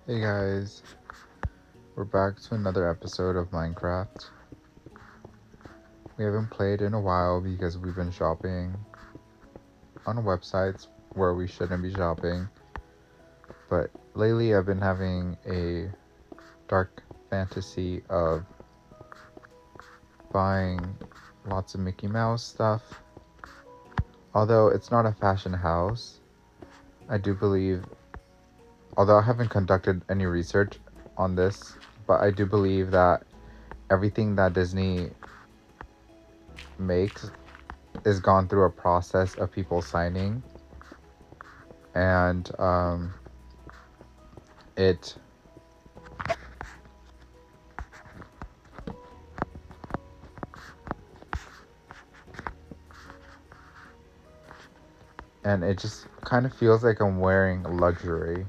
Hey guys, we're back to another episode of Minecraft. We haven't played in a while because we've been shopping on websites where we shouldn't be shopping. But lately I've been having a dark fantasy of buying lots of Mickey Mouse stuff. Although it's not a fashion house, I do believe, although I haven't conducted any research on this, but I do believe that everything that Disney makes is gone through a process of people signing, and it just kind of feels like I'm wearing luxury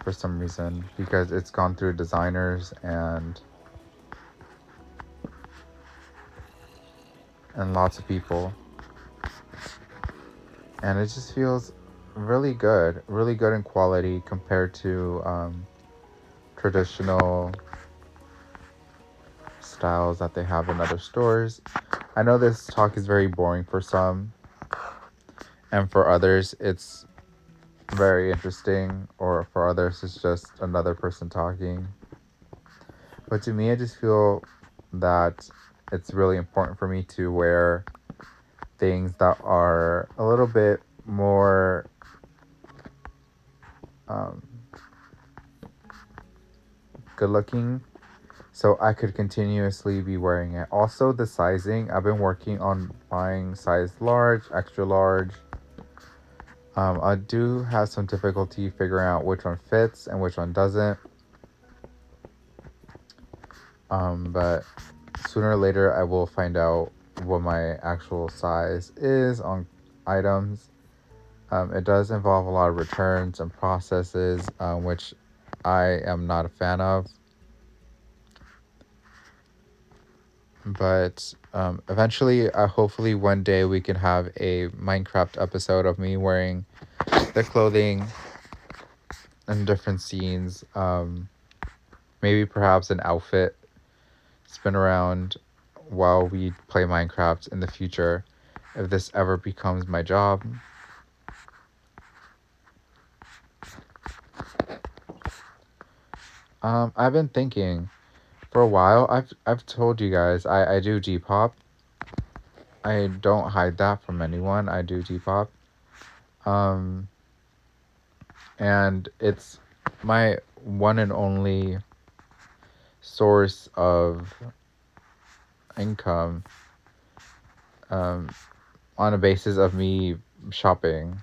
for some reason because it's gone through designers and lots of people, and it just feels really good in quality compared to traditional styles that they have in other stores. I know this talk is very boring for some, and for others it's very interesting, or for others it's just another person talking. But to me, I just feel that it's really important for me to wear things that are a little bit more um, good looking, so I could continuously be wearing it. Also, the sizing, I've been working on buying size large, extra large. I do have some difficulty figuring out which one fits and which one doesn't. But sooner or later, I will find out what my actual size is on items. It does involve a lot of returns and processes, which I am not a fan of. But eventually, hopefully one day we can have a Minecraft episode of me wearing the clothing in different scenes. Maybe perhaps an outfit spin around while we play Minecraft in the future, if this ever becomes my job. I've been thinking for a while. I've told you guys I do Depop. I don't hide that from anyone. I do Depop. Um, and it's my one and only source of income, um, on a basis of me shopping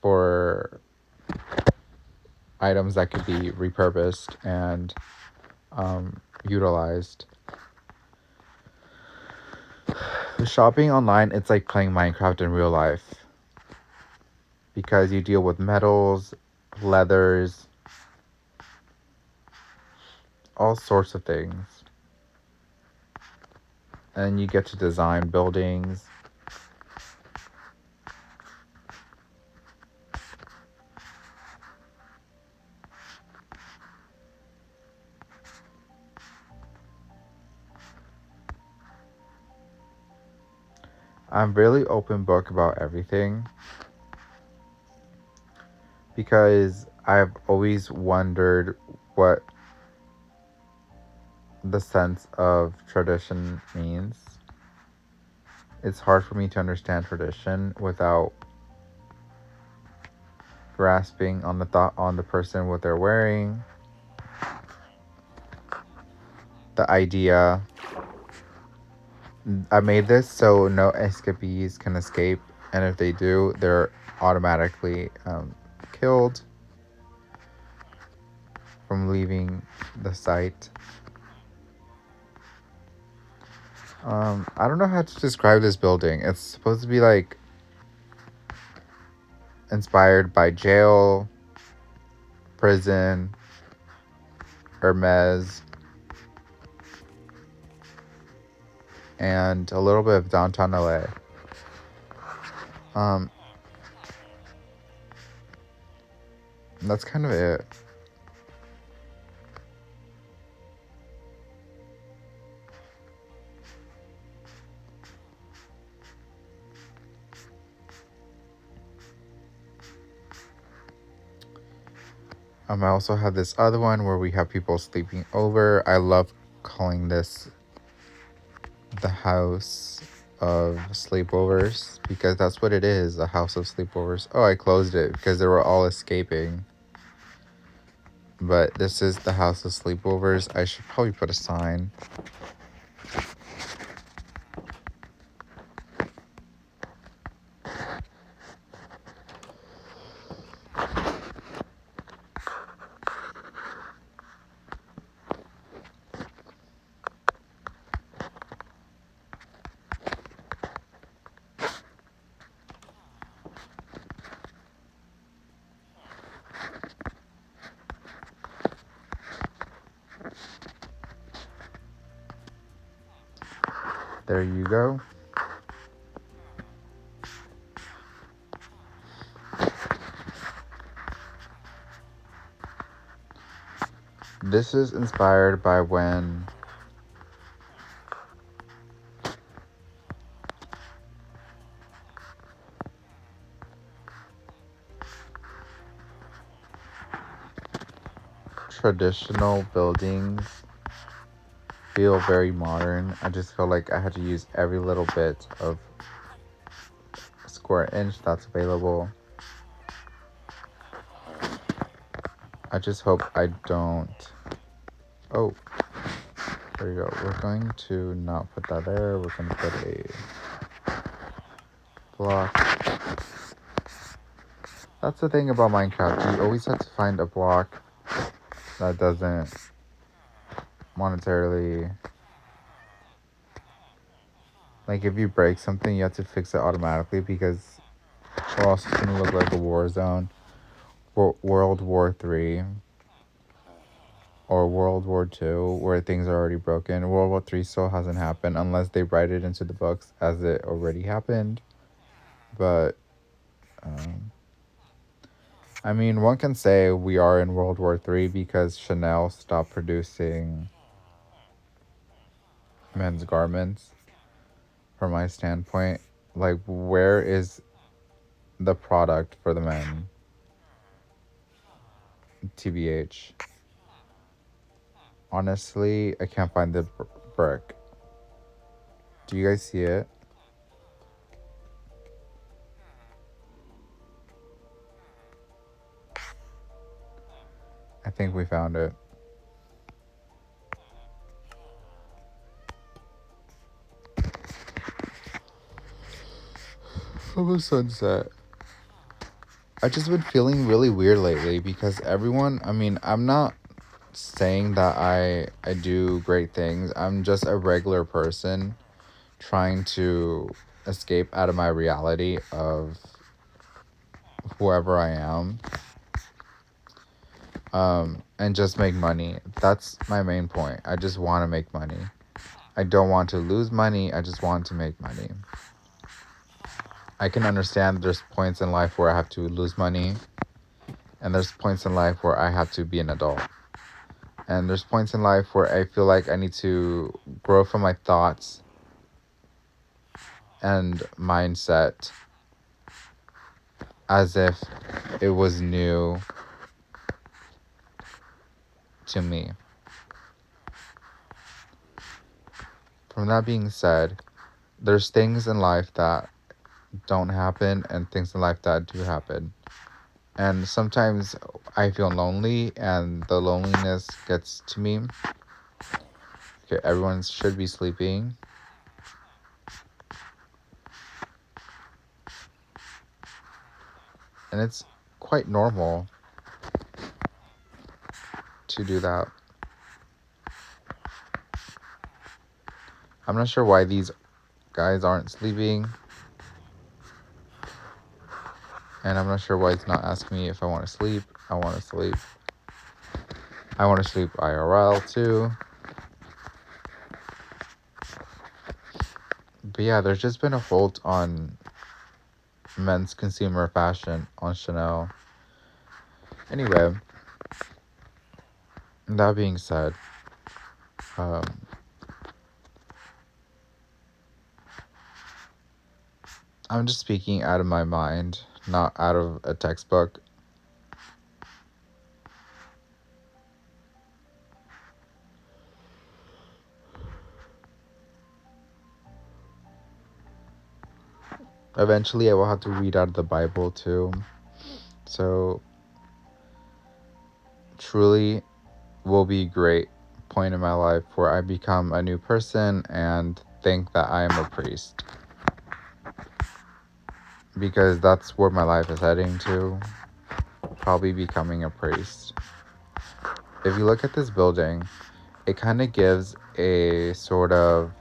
for items that could be repurposed and utilized. Shopping online, it's like playing Minecraft in real life because you deal with metals, leathers, all sorts of things. And you get to design buildings. I'm really open book about everything because I've always wondered what the sense of tradition means. It's hard for me to understand tradition without grasping on the thought on the person, what they're wearing, the idea. I made this so no escapees can escape, and if they do, they're automatically killed from leaving the site. I don't know how to describe this building. It's supposed to be like inspired by jail, prison, Hermes, and a little bit of downtown LA. that's kind of it. I also have this other one where we have people sleeping over. I love calling this the house of sleepovers because that's what it is, a house of sleepovers. Oh, I closed it because they were all escaping. But this is the house of sleepovers. I should probably put a sign. There you go. This is inspired by when traditional buildings feel very modern. I just feel like I had to use every little bit of square inch that's available. I just hope I don't... Oh, there you go. We're going to not put that there. We're going to put a block. That's the thing about Minecraft. You always have to find a block that doesn't monetarily... Like, if you break something, you have to fix it automatically because or else it's going to look like a war zone. World War III or World War II, where things are already broken. World War III still hasn't happened unless they write it into the books as it already happened. But, I mean, one can say we are in World War III because Chanel stopped producing men's garments. From my standpoint, like, where is the product for the men? TBH. Honestly, I can't find the brick. Do you guys see it? I think we found it. From a sunset. I've just been feeling really weird lately because everyone, I mean, I'm not saying that I do great things. I'm just a regular person trying to escape out of my reality of whoever I am. And just make money. That's my main point. I just want to make money. I don't want to lose money. I just want to make money. I can understand there's points in life where I have to lose money. And there's points in life where I have to be an adult. And there's points in life where I feel like I need to grow from my thoughts and mindset as if it was new to me. From that being said, there's things in life that don't happen and things in life that do happen. And sometimes I feel lonely and the loneliness gets to me. Okay, everyone should be sleeping. And it's quite normal to do that. I'm not sure why these guys aren't sleeping. And I'm not sure why it's not asking me if I want to sleep. I want to sleep. I want to sleep IRL too. But yeah, there's just been a halt on men's consumer fashion on Chanel. Anyway, that being said, um, I'm just speaking out of my mind, not out of a textbook. Eventually, I will have to read out of the Bible too. So, truly will be a great point in my life where I become a new person and think that I am a priest. Because that's where my life is heading to. Probably becoming a priest. If you look at this building, it kind of gives a sort of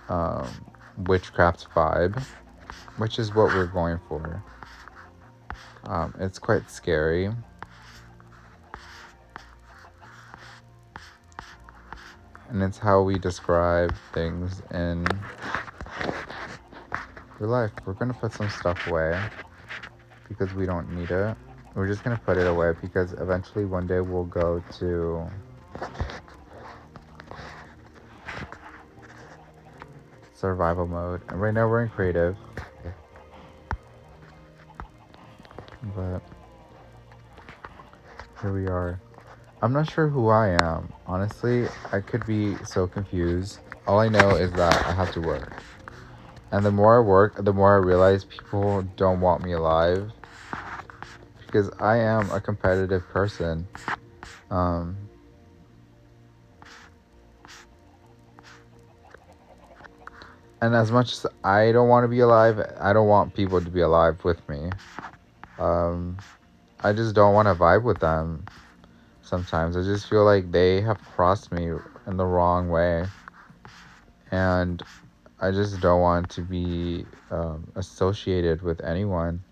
um, witchcraft vibe, which is what we're going for. It's quite scary. And it's how we describe things in real life. We're going to put some stuff away because we don't need it. We're just going to put it away because eventually one day we'll go to survival mode. And right now we're in creative. But here we are. I'm not sure who I am. Honestly, I could be so confused. All I know is that I have to work. And the more I work, the more I realize people don't want me alive. Because I am a competitive person. And as much as I don't want to be alive, I don't want people to be alive with me. I just don't want to vibe with them sometimes. I just feel like they have crossed me in the wrong way. And I just don't want to be associated with anyone.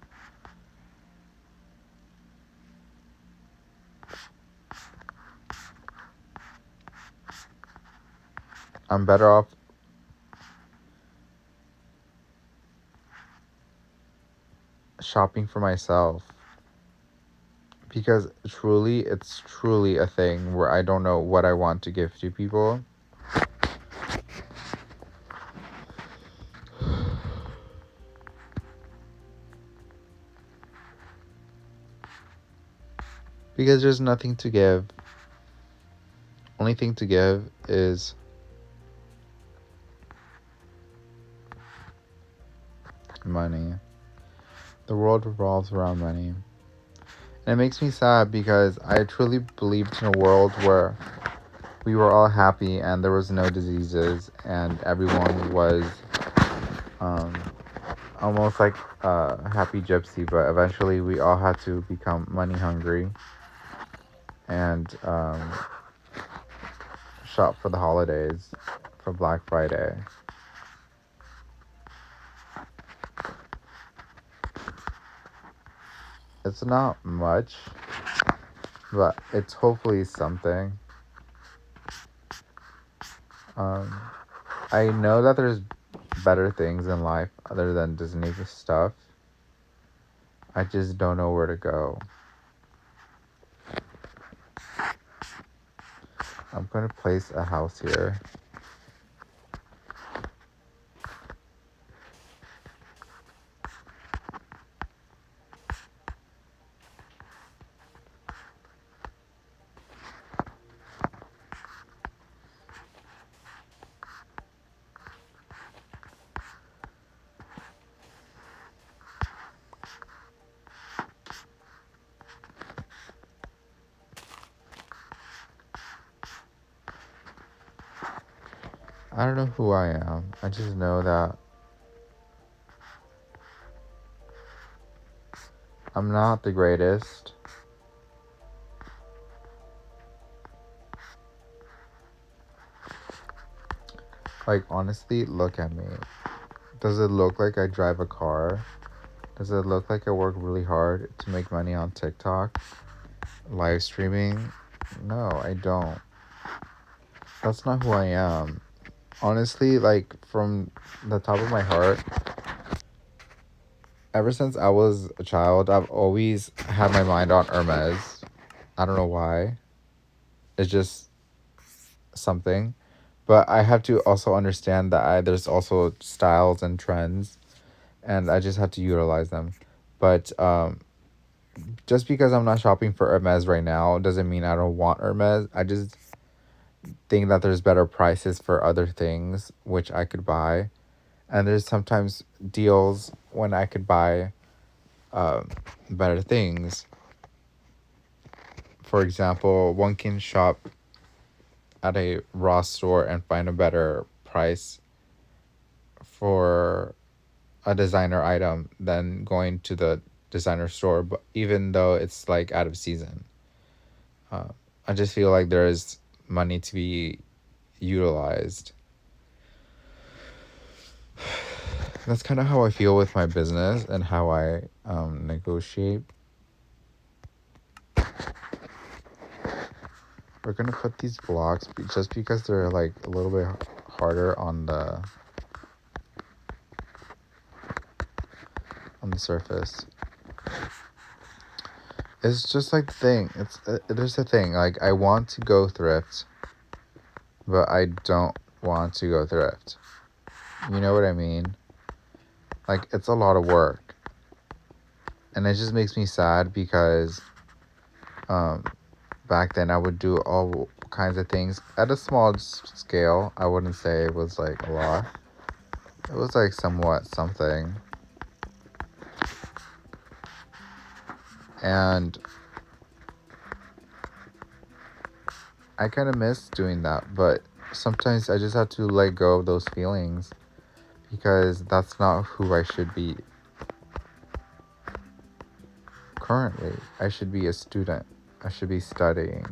I'm better off shopping for myself. Because it's truly a thing where I don't know what I want to give to people. Because there's nothing to give. Only thing to give is money. The world revolves around money. And it makes me sad because I truly believed in a world where we were all happy and there was no diseases and everyone was almost like a happy gypsy, but eventually we all had to become money hungry and shop for the holidays, for Black Friday. It's not much, but it's hopefully something. I know that there's better things in life other than Disney stuff. I just don't know where to go. I'm going to place a house here. I don't know who I am. I just know that I'm not the greatest. Like, honestly, look at me. Does it look like I drive a car? Does it look like I work really hard to make money on TikTok? Live streaming? No, I don't. That's not who I am. Honestly, like, from the top of my heart, ever since I was a child, I've always had my mind on Hermes. I don't know why. It's just something. But I have to also understand that there's also styles and trends, and I just have to utilize them. But just because I'm not shopping for Hermes right now doesn't mean I don't want Hermes. I just think that there's better prices for other things which I could buy. And there's sometimes deals when I could buy um, better things. For example, one can shop at a Ross store and find a better price for a designer item than going to the designer store, but even though it's like out of season. Uh, I just feel like there is money to be utilized. That's kind of how I feel with my business and how I negotiate. We're gonna put these blocks just because they're like a little bit harder on the surface. It's just like the thing. There's a thing. Like I want to go thrift, but I don't want to go thrift. You know what I mean? Like it's a lot of work, and it just makes me sad because um, back then I would do all kinds of things at a small scale. I wouldn't say it was like a lot. It was like somewhat something, and I kind of miss doing that. But sometimes I just have to let go of those feelings because that's not who I should be currently. I should be a student. I should be studying.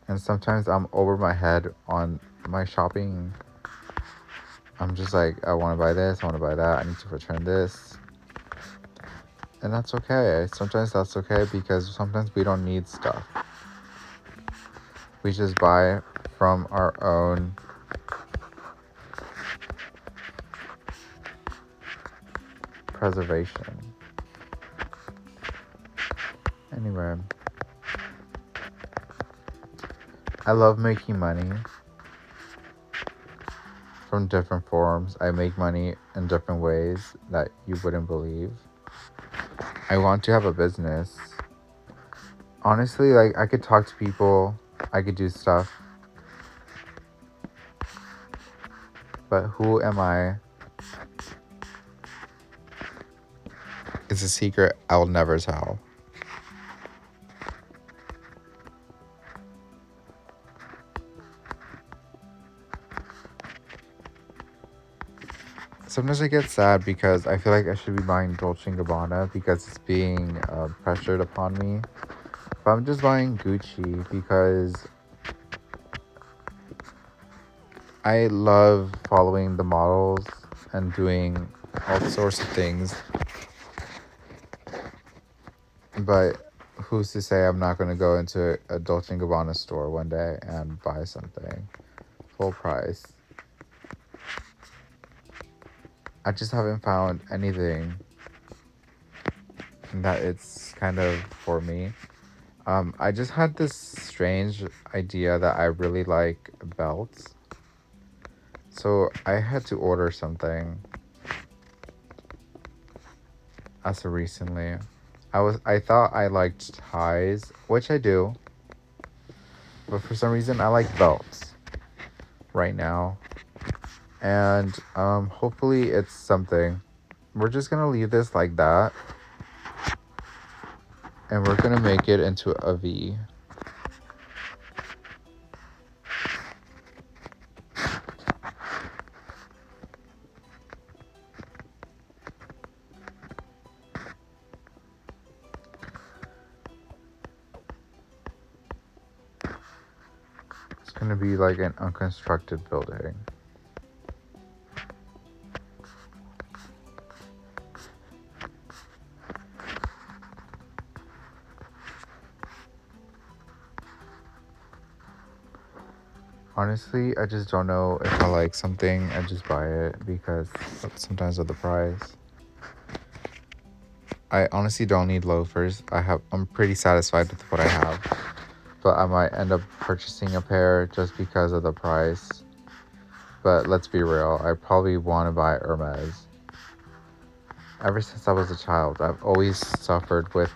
And sometimes I'm over my head on my shopping. I'm just like, I want to buy this, I want to buy that, I need to return this. And that's okay. Sometimes that's okay because sometimes we don't need stuff. We just buy from our own preservation. Anyway, I love making money from different forms. I make money in different ways that you wouldn't believe. I want to have a business. Honestly, like I could talk to people, I could do stuff. But who am I? It's a secret I'll never tell. Sometimes I get sad because I feel like I should be buying Dolce & Gabbana because it's being pressured upon me. But I'm just buying Gucci because I love following the models and doing all sorts of things. But who's to say I'm not going to go into a Dolce & Gabbana store one day and buy something full price? I just haven't found anything that it's kind of for me. I just had this strange idea that I really like belts. So I had to order something as of recently. I thought I liked ties, which I do. But for some reason I like belts right now. And hopefully it's something. We're just gonna leave this like that. And we're gonna make it into a V. It's gonna be like an unconstructed building. Honestly, I just don't know if I like something. I just buy it because sometimes of the price. I honestly don't need loafers. I'm pretty satisfied with what I have. But I might end up purchasing a pair just because of the price. But let's be real, I probably want to buy Hermes. Ever since I was a child, I've always suffered with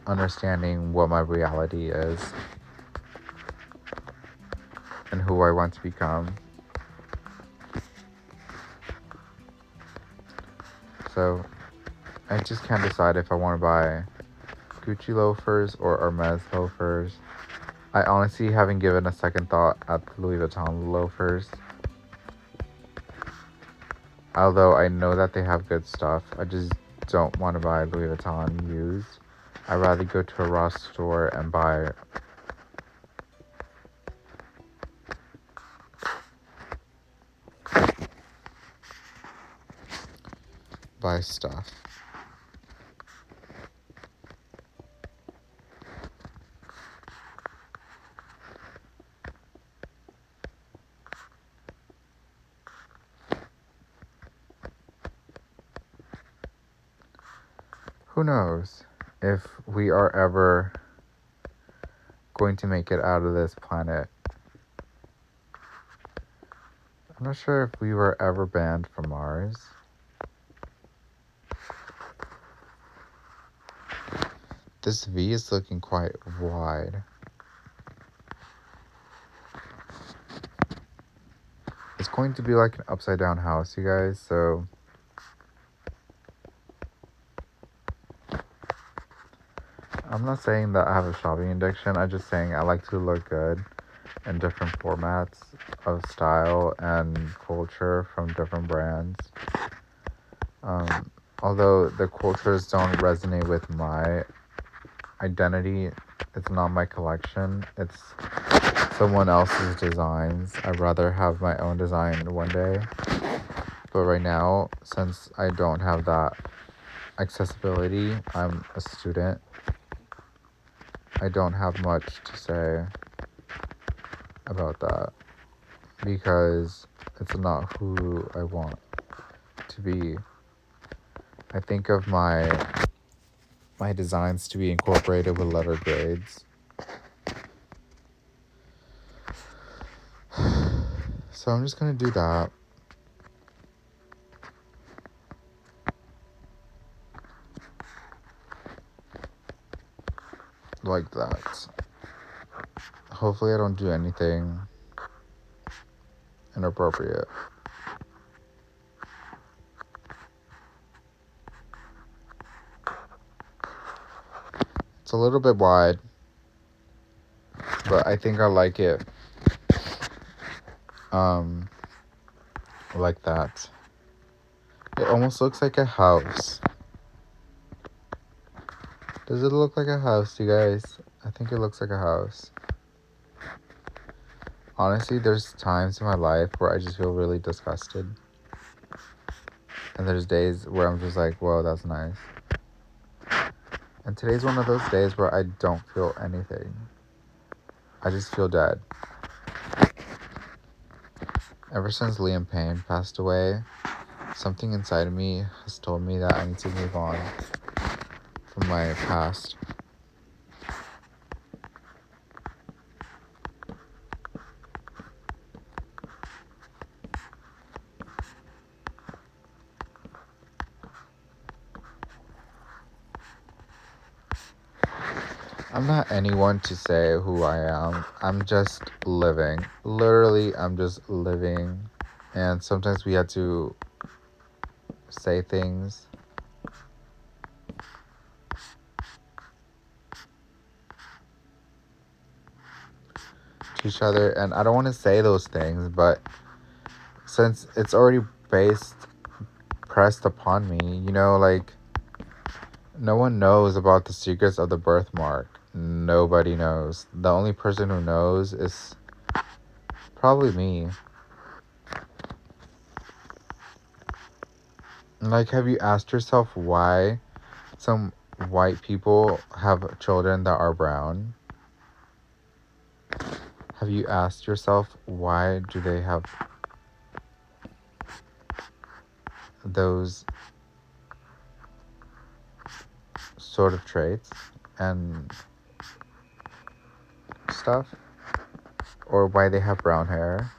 understanding what my reality is and who I want to become. So I just can't decide if I want to buy Gucci loafers or Hermes loafers. I honestly haven't given a second thought at the Louis Vuitton loafers. Although I know that they have good stuff, I just don't want to buy Louis Vuitton used. I'd rather go to a Ross store and buy stuff. Who knows if we are ever going to make it out of this planet. I'm not sure if we were ever banned from Mars. This V is looking quite wide. It's going to be like an upside down house, you guys, so I'm not saying that I have a shopping addiction. I'm just saying I like to look good in different formats of style and culture from different brands. Although the cultures don't resonate with my identity, it's not my collection, it's someone else's designs. I'd rather have my own design one day. But right now, since I don't have that accessibility, I'm a student, I don't have much to say about that because it's not who I want to be. I think of my designs to be incorporated with letter grades. So I'm just gonna do that. Like that. Hopefully I don't do anything inappropriate. It's a little bit wide, but I think I like it like that. It almost looks like a house. Does it look like a house, you guys? I think it looks like a house. Honestly, there's times in my life where I just feel really disgusted. And there's days where I'm just like, whoa, that's nice. And today's one of those days where I don't feel anything. I just feel dead. Ever since Liam Payne passed away, something inside of me has told me that I need to move on from my past. I'm not anyone to say who I am. I'm just living. Literally, I'm just living. And sometimes we have to say things to each other. And I don't want to say those things, but since it's already pressed upon me, like, no one knows about the secrets of the birthmark. Nobody knows. The only person who knows is probably me. Like, have you asked yourself why some white people have children that are brown? Have you asked yourself why do they have those sort of traits and stuff, or why they have brown hair.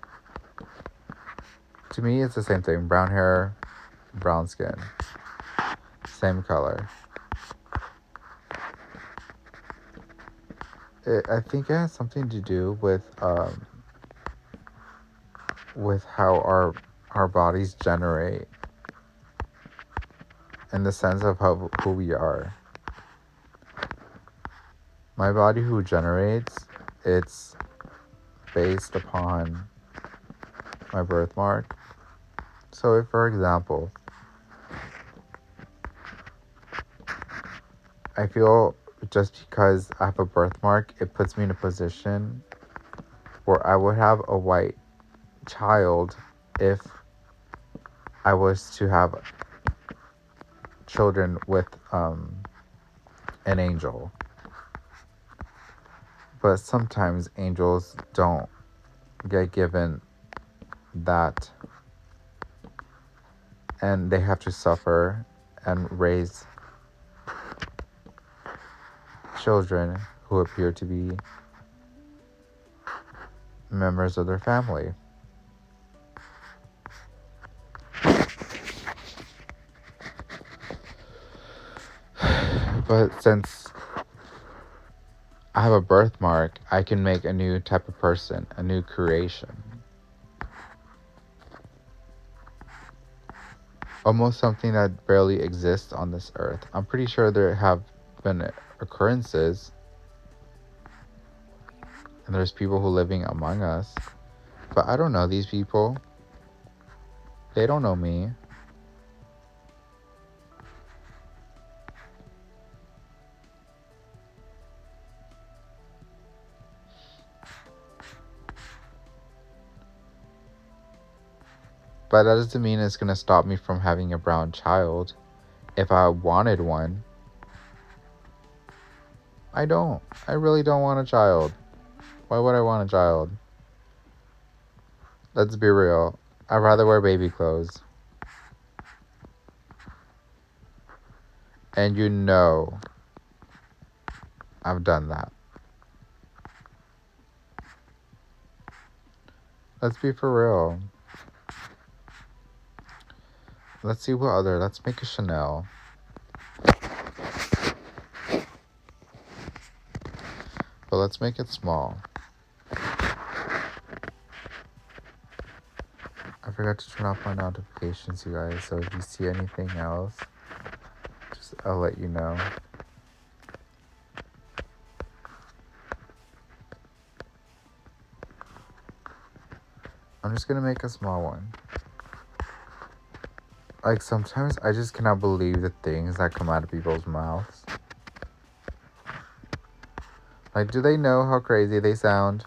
To me, it's the same thing. Brown hair, brown skin, same color. I think it has something to do with how our bodies generate, in the sense of who we are. My body who generates, it's based upon my birthmark. So if, for example, I feel just because I have a birthmark, it puts me in a position where I would have a white child if I was to have children with an angel. But sometimes angels don't get given that, and they have to suffer and raise children who appear to be members of their family. But since I have a birthmark, I can make a new type of person, a new creation. Almost something that barely exists on this earth. I'm pretty sure there have been occurrences, and there's people who living among us, but I don't know these people. They don't know me. But that doesn't mean it's gonna stop me from having a brown child. If I wanted one, I don't. I really don't want a child. Why would I want a child? Let's be real. I'd rather wear baby clothes. And you know I've done that. Let's be for real. Let's see what other. Let's make a Chanel. But let's make it small. I forgot to turn off my notifications, you guys. So if you see anything else, I'll let you know. I'm just gonna make a small one. Like, sometimes I just cannot believe the things that come out of people's mouths. Like, do they know how crazy they sound?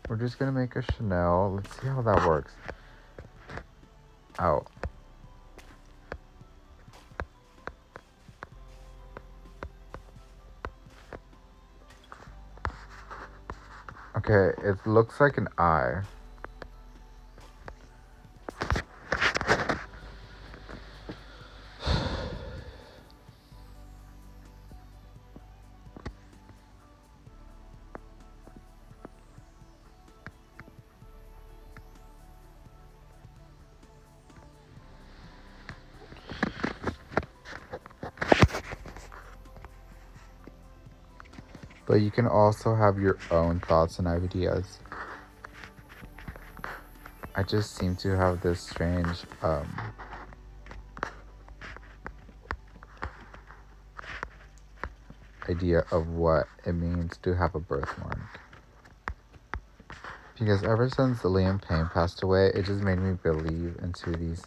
We're just gonna make a Chanel. Let's see how that works. Out. Okay, it looks like an eye. But you can also have your own thoughts and ideas. I just seem to have this strange idea of what it means to have a birthmark. Because ever since Liam Payne passed away, it just made me believe into these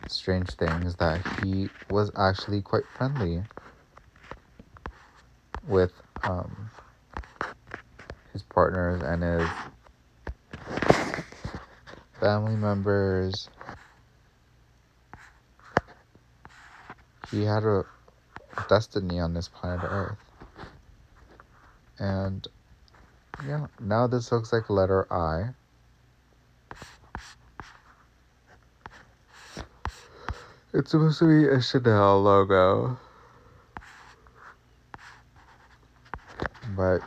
strange things, that he was actually quite friendly with his partners and his family members. He had a destiny on this planet Earth. And Yeah, now this looks like letter I. It's supposed to be a Chanel logo. But,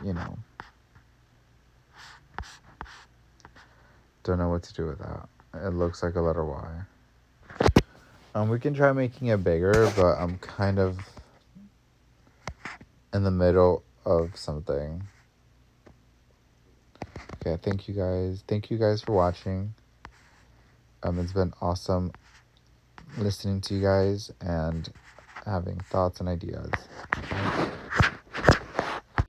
don't know what to do with that. It looks like a letter Y. We can try making it bigger, but I'm kind of in the middle of something. Okay, thank you guys. Thank you guys for watching. It's been awesome listening to you guys and having thoughts and ideas.